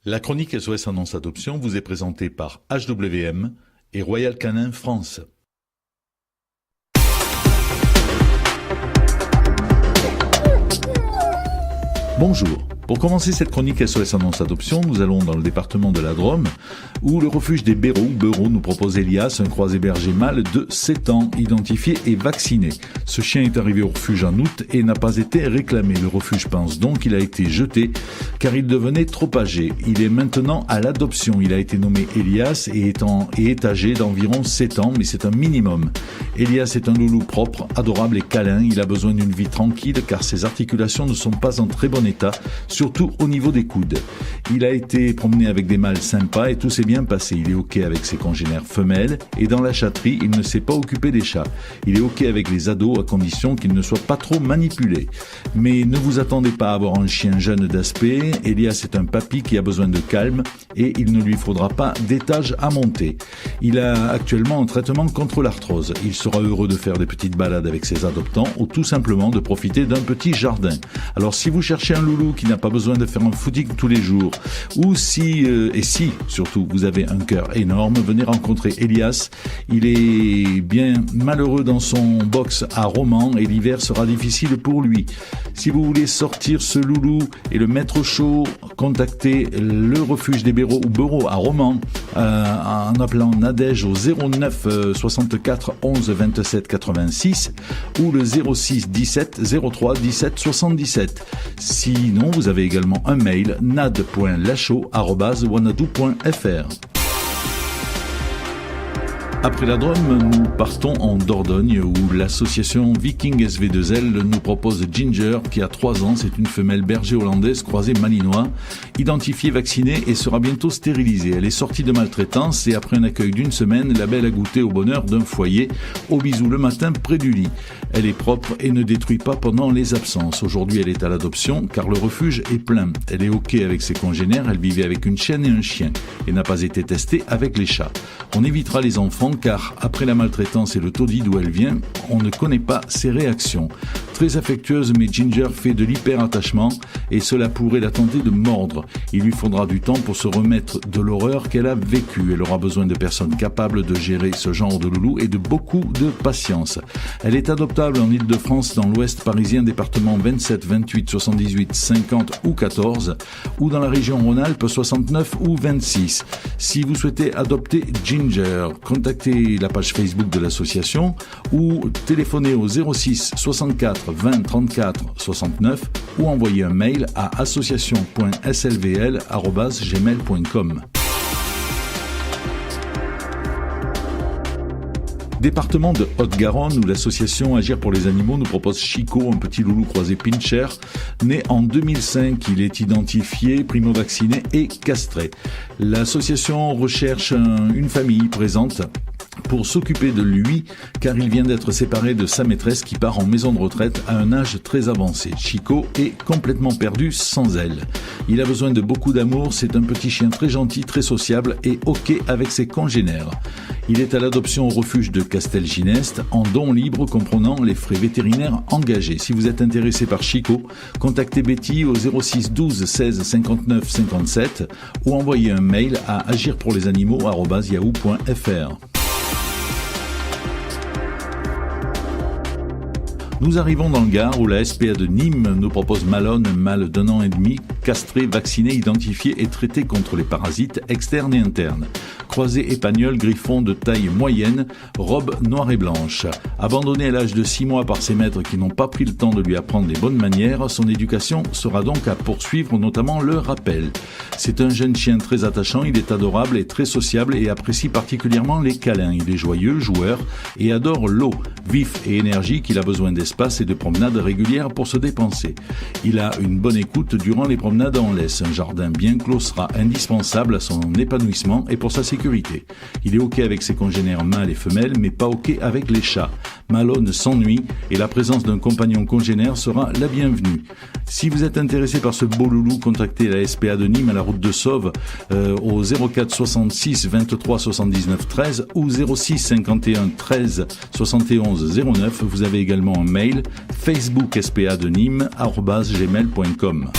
La chronique SOS Annonce Adoption vous est présentée par HWM et Royal Canin France. Bonjour. Pour commencer cette chronique SOS Annonce Adoption, nous allons dans le département de la Drôme, où le refuge des Bereaux nous propose Elias, un croisé berger mâle de 7 ans, identifié et vacciné. Ce chien est arrivé au refuge en août et n'a pas été réclamé. Le refuge pense donc qu'il a été jeté, car il devenait trop âgé. Il est maintenant à l'adoption. Il a été nommé Elias et est âgé d'environ 7 ans, mais c'est un minimum. Elias est un loulou propre, adorable et câlin. Il a besoin d'une vie tranquille, car ses articulations ne sont pas en très bon état, surtout au niveau des coudes. Il a été promené avec des mâles sympas et tout s'est bien passé. Il est OK avec ses congénères femelles et dans la chatterie, il ne s'est pas occupé des chats. Il est OK avec les ados à condition qu'il ne soit pas trop manipulé. Mais ne vous attendez pas à avoir un chien jeune d'aspect. Elias est un papy qui a besoin de calme et il ne lui faudra pas d'étage à monter. Il a actuellement un traitement contre l'arthrose. Il sera heureux de faire des petites balades avec ses adoptants ou tout simplement de profiter d'un petit jardin. Alors si vous cherchez un loulou qui n'a pas besoin de faire un footing tous les jours, ou si surtout vous avez un cœur énorme, venez rencontrer Elias. Il est bien malheureux dans son box à Romans et l'hiver sera difficile pour lui. Si vous voulez sortir ce loulou et le mettre au chaud, contactez le refuge des Bereaux ou Bereaux à Romans en appelant Nadège au 09 64 11 27 86 ou le 06 17 03 17 77. Sinon, vous avez également un mail nad.lachaud@wanadoo.fr. Après la Drôme, nous partons en Dordogne où l'association Viking SV2L nous propose Ginger qui a 3 ans, c'est une femelle berger hollandaise croisée malinois, identifiée, vaccinée et sera bientôt stérilisée. Elle est sortie de maltraitance et après un accueil d'une semaine, la belle a goûté au bonheur d'un foyer, au bisou le matin près du lit. Elle est propre et ne détruit pas pendant les absences. Aujourd'hui, elle est à l'adoption car le refuge est plein. Elle est OK avec ses congénères, elle vivait avec une chienne et un chien et n'a pas été testée avec les chats. On évitera les enfants car après la maltraitance et le taudis d'où elle vient, on ne connaît pas ses réactions. Très affectueuse, mais Ginger fait de l'hyper-attachement et cela pourrait la tenter de mordre. Il lui faudra du temps pour se remettre de l'horreur qu'elle a vécue. Elle aura besoin de personnes capables de gérer ce genre de loulou et de beaucoup de patience. Elle est adoptable en Île-de-France dans l'ouest parisien, département 27, 28, 78, 50 ou 14 ou dans la région Rhône-Alpes 69 ou 26. Si vous souhaitez adopter Ginger, contactez la page Facebook de l'association ou téléphonez au 06 64 20 34 69 ou envoyez un mail à association.slvl@gmail.com. Département de Haute-Garonne où l'association Agir pour les animaux nous propose Chico, un petit loulou croisé pincher, né en 2005. Il est identifié, primo-vacciné et castré. L'association recherche une famille présente pour s'occuper de lui, car il vient d'être séparé de sa maîtresse qui part en maison de retraite à un âge très avancé. Chico est complètement perdu sans elle. Il a besoin de beaucoup d'amour, c'est un petit chien très gentil, très sociable et OK avec ses congénères. Il est à l'adoption au refuge de Castelginest en don libre comprenant les frais vétérinaires engagés. Si vous êtes intéressé par Chico, contactez Betty au 06 12 16 59 57 ou envoyez un mail à agirpourlesanimaux@yahoo.fr. Nous arrivons dans le Gard où la SPA de Nîmes nous propose Malone, un mâle d'1 an et demi, castré, vacciné, identifié et traité contre les parasites externes et internes. Croisé épagnol, griffon de taille moyenne, robe noire et blanche. Abandonné à l'âge de 6 mois par ses maîtres qui n'ont pas pris le temps de lui apprendre les bonnes manières, son éducation sera donc à poursuivre, notamment le rappel. C'est un jeune chien très attachant, il est adorable et très sociable et apprécie particulièrement les câlins. Il est joyeux, joueur et adore l'eau. Vif et énergique, il a besoin d'espace et de promenades régulières pour se dépenser. Il a une bonne écoute durant les promenades en laisse. Un jardin bien clos sera indispensable à son épanouissement et pour sa sécurité. Il est OK avec ses congénères mâles et femelles, mais pas OK avec les chats. Malone s'ennuie et la présence d'un compagnon congénère sera la bienvenue. Si vous êtes intéressé par ce beau loulou, contactez la SPA de Nîmes à la route de Sauve au 04 66 23 79 13 ou 06 51 13 71 09. Vous avez également un mail Facebook SPA de Nîmes @gmail.com.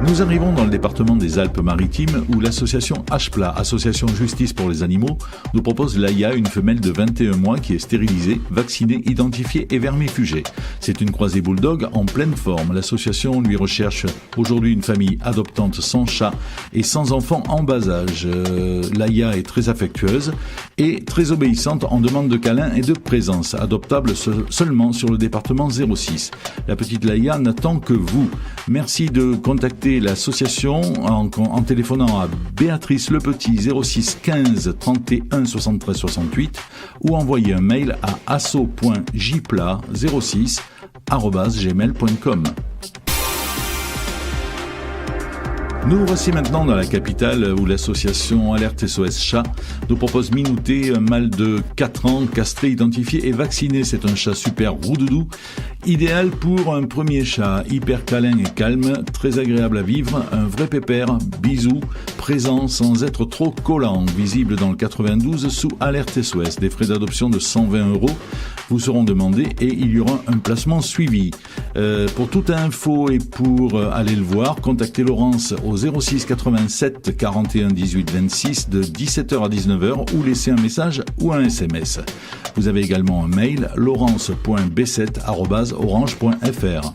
Nous arrivons dans le département des Alpes-Maritimes où l'association HPLA, Association Justice pour les Animaux, nous propose Laïa, une femelle de 21 mois qui est stérilisée, vaccinée, identifiée et vermifugée. C'est une croisée bulldog en pleine forme. L'association lui recherche aujourd'hui une famille adoptante sans chat et sans enfants en bas âge. Laïa est très affectueuse et très obéissante en demande de câlins et de présence, adoptable seulement sur le département 06. La petite Laïa n'attend que vous. Merci de contacter l'association en téléphonant à Béatrice Lepetit 06 15 31 73 68 ou envoyer un mail à asso.jpla06@gmail.com. Nous voici maintenant dans la capitale où l'association Alerte SOS Chat nous propose Minouté, un mâle de 4 ans, castré, identifié et vacciné. C'est un chat super roudoudou, idéal pour un premier chat, hyper câlin et calme, très agréable à vivre, un vrai pépère, bisous, présent sans être trop collant, visible dans le 92 sous Alerte SOS. Des frais d'adoption de 120 € vous seront demandés et il y aura un placement suivi. Pour toute info et pour aller le voir, contactez Laurence au 06 87 41 18 26 de 17h à 19h ou laissez un message ou un SMS. Vous avez également un mail laurence.b7@orange.fr.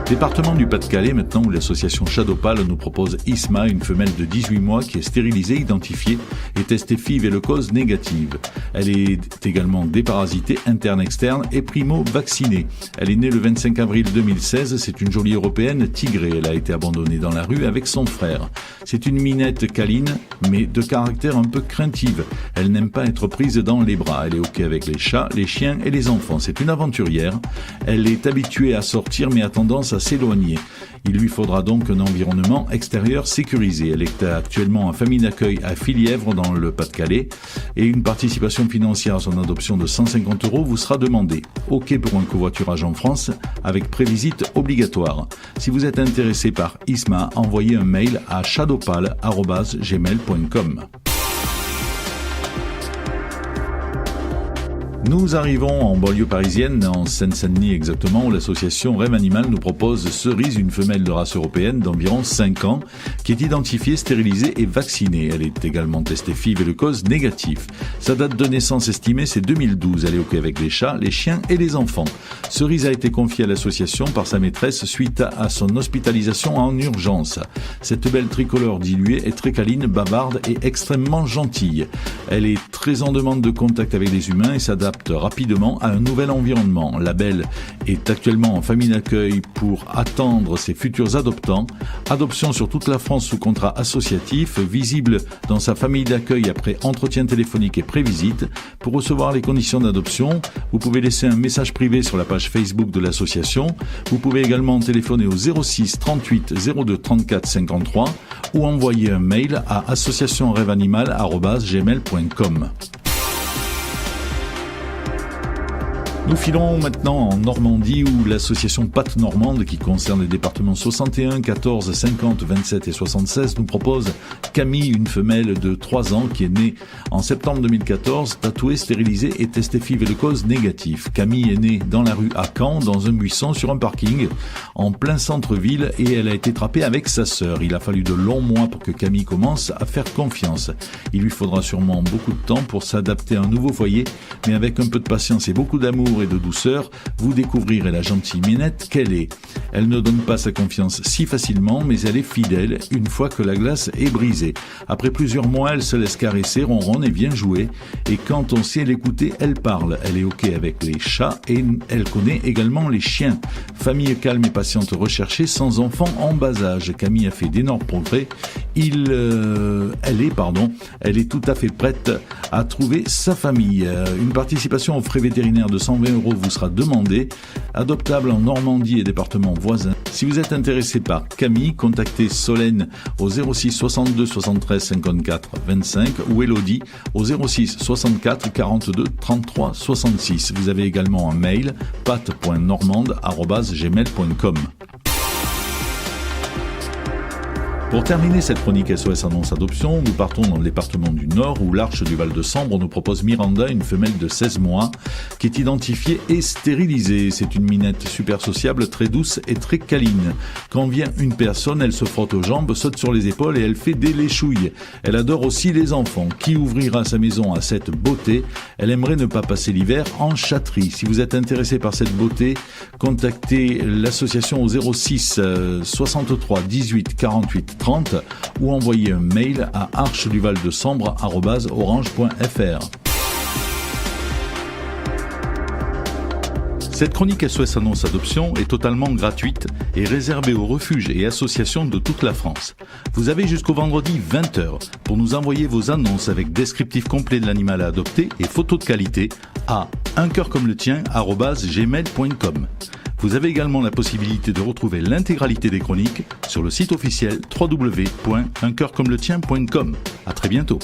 Département du Pas-de-Calais maintenant où l'association Shadowpal nous propose Isma, une femelle de 18 mois qui est stérilisée, identifiée et testée FIV et leucose négative. Elle est également déparasitée, interne-externe et primo-vaccinée. Elle est née le 25 avril 2016, c'est une jolie européenne tigrée. Elle a été abandonnée dans la rue avec son frère. C'est une minette câline mais de caractère un peu craintive. Elle n'aime pas être prise dans les bras. Elle est ok avec les chats, les chiens et les enfants. C'est une aventurière. Elle est habituée à sortir mais a tendance à s'éloigner. Il lui faudra donc un environnement extérieur sécurisé. Elle est actuellement en famille d'accueil à Filièvre dans le Pas-de-Calais et une participation financière à son adoption de 150 € vous sera demandée. Ok pour un covoiturage en France avec prévisite obligatoire. Si vous êtes intéressé par Isma, envoyez un mail à shadowpal@gmail.com. Nous arrivons en banlieue parisienne, en Seine-Saint-Denis exactement, où l'association Rêve Animal nous propose Cerise, une femelle de race européenne d'environ 5 ans, qui est identifiée, stérilisée et vaccinée. Elle est également testée FIV et leucose négatif. Sa date de naissance estimée, c'est 2012. Elle est ok avec les chats, les chiens et les enfants. Cerise a été confiée à l'association par sa maîtresse suite à son hospitalisation en urgence. Cette belle tricolore diluée est très câline, bavarde et extrêmement gentille. Elle est très en demande de contact avec les humains et s'adapte rapidement à un nouvel environnement. La belle est actuellement en famille d'accueil pour attendre ses futurs adoptants. Adoption sur toute la France sous contrat associatif, visible dans sa famille d'accueil après entretien téléphonique et prévisite. Pour recevoir les conditions d'adoption, vous pouvez laisser un message privé sur la page Facebook de l'association. Vous pouvez également téléphoner au 06 38 02 34 53 ou envoyer un mail à associationrêveanimal@gmail.com. Nous filons maintenant en Normandie où l'association Pattes Normande, qui concerne les départements 61, 14, 50, 27 et 76, nous propose Camille, une femelle de 3 ans qui est née en septembre 2014, tatouée, stérilisée et testée FIV et leucose négatif. Camille est née dans la rue à Caen, dans un buisson sur un parking, en plein centre-ville, et elle a été trappée avec sa sœur. Il a fallu de longs mois pour que Camille commence à faire confiance. Il lui faudra sûrement beaucoup de temps pour s'adapter à un nouveau foyer, mais avec un peu de patience et beaucoup d'amour et de douceur, vous découvrirez la gentille minette qu'elle est. Elle ne donne pas sa confiance si facilement, mais elle est fidèle une fois que la glace est brisée. Après plusieurs mois, elle se laisse caresser, ronronne et vient jouer. Et quand on sait l'écouter, elle parle. Elle est ok avec les chats et elle connaît également les chiens. Famille calme et patiente recherchée, sans enfants en bas âge. Camille a fait d'énormes progrès. Elle est tout à fait prête à trouver sa famille. Une participation aux frais vétérinaires de 120 € vous sera demandée. Adoptable en Normandie et départements voisins. Si vous êtes intéressé par Camille, contactez Solène au 06 62 73 54 25 ou Elodie au 06 64 42 33 66. Vous avez également un mail patte.normande@gmail.com. Pour terminer cette chronique SOS Annonce Adoption, nous partons dans le département du Nord où l'Arche du Val-de-Sambre nous propose Miranda, une femelle de 16 mois qui est identifiée et stérilisée. C'est une minette super sociable, très douce et très câline. Quand vient une personne, elle se frotte aux jambes, saute sur les épaules et elle fait des léchouilles. Elle adore aussi les enfants. Qui ouvrira sa maison à cette beauté? Elle aimerait ne pas passer l'hiver en chatterie. Si vous êtes intéressé par cette beauté, contactez l'association au 06 63 18 48 30 ou envoyez un mail à archeduvaldesambre@orange.fr. Cette chronique SOS Annonce Adoption est totalement gratuite et réservée aux refuges et associations de toute la France. Vous avez jusqu'au vendredi 20h pour nous envoyer vos annonces avec descriptif complet de l'animal à adopter et photos de qualité à uncoeurcommele-tien@gmail.com. Vous avez également la possibilité de retrouver l'intégralité des chroniques sur le site officiel www.uncoeurcommele-tien.com. À très bientôt.